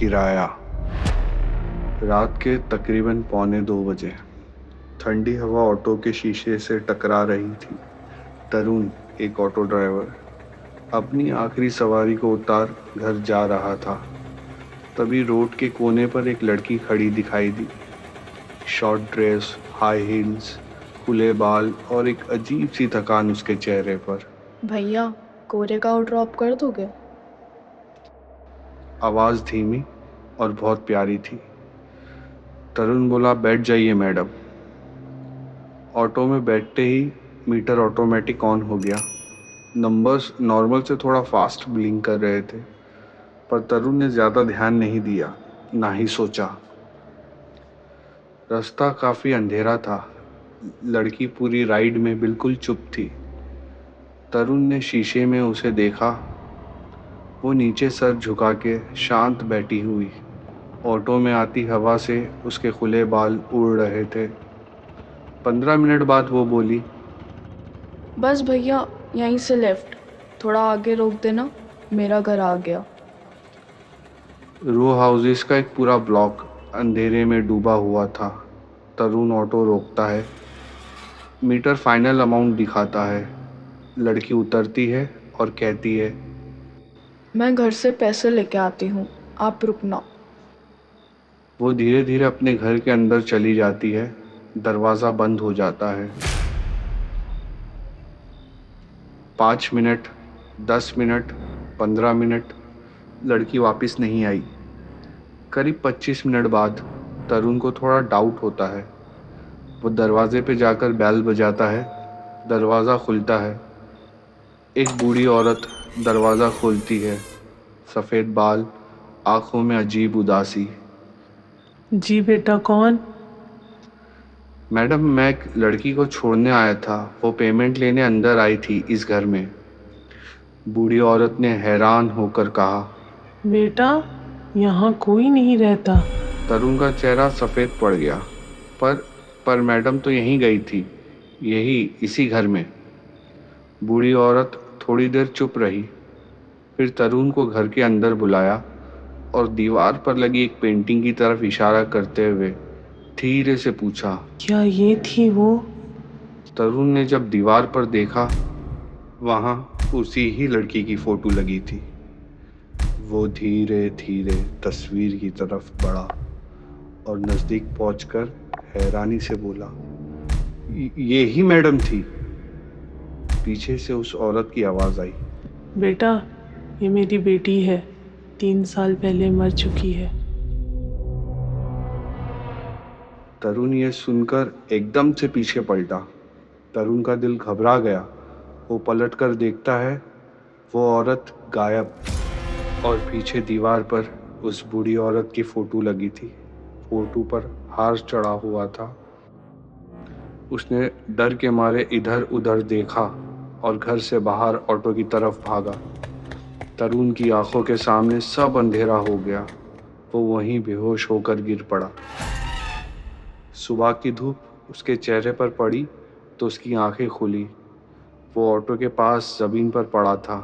किराया। रात के तकरीबन 1:45 बजे ठंडी हवा ऑटो के शीशे से टकरा रही थी। तरुण, एक ऑटो ड्राइवर, अपनी आखिरी सवारी को उतार घर जा रहा था। तभी रोड के कोने पर एक लड़की खड़ी दिखाई दी। शॉर्ट ड्रेस, हाई हील्स, खुले बाल और एक अजीब सी थकान उसके चेहरे पर। भैया, कोरेगांव ड्रॉप कर दोगे? आवाज़ धीमी और बहुत प्यारी थी। तरुण बोला, बैठ जाइए मैडम। ऑटो में बैठते ही मीटर ऑटोमेटिक ऑन हो गया। नंबर्स नॉर्मल से थोड़ा फास्ट ब्लिंक कर रहे थे, पर तरुण ने ज़्यादा ध्यान नहीं दिया, ना ही सोचा। रास्ता काफ़ी अंधेरा था। लड़की पूरी राइड में बिल्कुल चुप थी। तरुण ने शीशे में उसे देखा। वो नीचे सर झुका के शांत बैठी हुई। ऑटो में आती हवा से उसके खुले बाल उड़ रहे थे। 15 मिनट बाद वो बोली, बस भैया, यहीं से लेफ्ट, थोड़ा आगे रोक देना, मेरा घर आ गया। रो हाउसेस का एक पूरा ब्लॉक अंधेरे में डूबा हुआ था। तरुण ऑटो रोकता है। मीटर फाइनल अमाउंट दिखाता है। लड़की उतरती है और कहती है, मैं घर से पैसे लेके आती हूँ, आप रुकना। वो धीरे धीरे अपने घर के अंदर चली जाती है। दरवाज़ा बंद हो जाता है। 5 मिनट, 10 मिनट, 15 मिनट, लड़की वापस नहीं आई। करीब 25 मिनट बाद तरुण को थोड़ा डाउट होता है। वो दरवाजे पे जाकर बेल बजाता है। दरवाज़ा खुलता है। एक बूढ़ी औरत दरवाज़ा खोलती है। सफ़ेद बाल, आँखों में अजीब उदासी। जी बेटा, कौन? मैडम, मैं एक लड़की को छोड़ने आया था। वो पेमेंट लेने अंदर आई थी इस घर में। बूढ़ी औरत ने हैरान होकर कहा। बेटा, यहाँ कोई नहीं रहता। तरुण का चेहरा सफ़ेद पड़ गया। पर मैडम तो यहीं गई थी, इसी घर में। बूढ़ी औरत थोड़ी देर चुप रही। फिर तरुण को घर के अंदर बुलाया और दीवार पर लगी एक पेंटिंग की तरफ इशारा करते हुए धीरे से पूछा। क्या ये थी वो? तरुण ने जब दीवार पर देखा, वहाँ उसी ही लड़की की फोटो लगी थी। वो धीरे धीरे तस्वीर की तरफ बढ़ा और नज़दीक पहुंचकर हैरानी से बोला, ये ही मैडम थी। पीछे से उस औरत की आवाज़ आई, बेटा, ये मेरी बेटी है, 3 साल पहले मर चुकी है। तरुण ये सुनकर एकदम से पीछे पलटा। तरुण का दिल घबरा गया। वो पलट कर देखता है, वो औरत गायब, और पीछे दीवार पर उस बूढ़ी औरत की फ़ोटो लगी थी। फ़ोटो पर हार चढ़ा हुआ था। उसने डर के मारे इधर उधर देखा और घर से बाहर ऑटो की तरफ भागा। तरुण की आंखों के सामने सब अंधेरा हो गया। वो वहीं बेहोश होकर गिर पड़ा। सुबह की धूप उसके चेहरे पर पड़ी तो उसकी आंखें खुली। वो ऑटो के पास ज़मीन पर पड़ा था।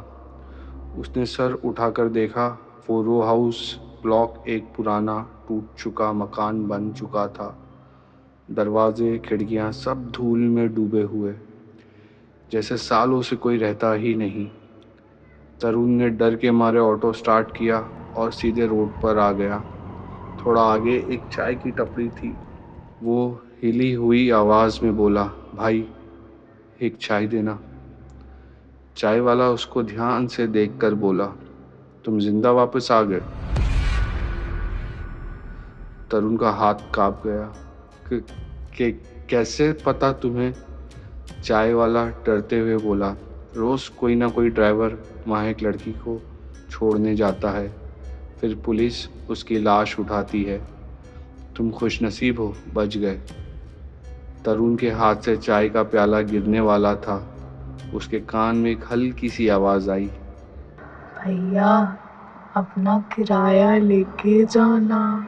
उसने सर उठाकर देखा। वो रो हाउस ब्लॉक एक पुराना टूट चुका मकान बन चुका था। दरवाजे, खिड़कियां सब धूल में डूबे हुए, जैसे सालों से कोई रहता ही नहीं। तरुण ने डर के मारे ऑटो स्टार्ट किया और सीधे रोड पर आ गया। थोड़ा आगे एक चाय की टपरी थी। वो हिली हुई आवाज़ में बोला, भाई, एक चाय देना। चाय वाला उसको ध्यान से देखकर बोला, तुम जिंदा वापस आ गए? तरुण का हाथ कांप गया। कैसे पता तुम्हें? चाय वाला डरते हुए बोला, रोज़ कोई ना कोई ड्राइवर वहाँ एक लड़की को छोड़ने जाता है, फिर पुलिस उसकी लाश उठाती है। तुम खुशनसीब हो, बच गए। तरुण के हाथ से चाय का प्याला गिरने वाला था। उसके कान में एक हल्की सी आवाज़ आई, भैया, अपना किराया लेके जाना।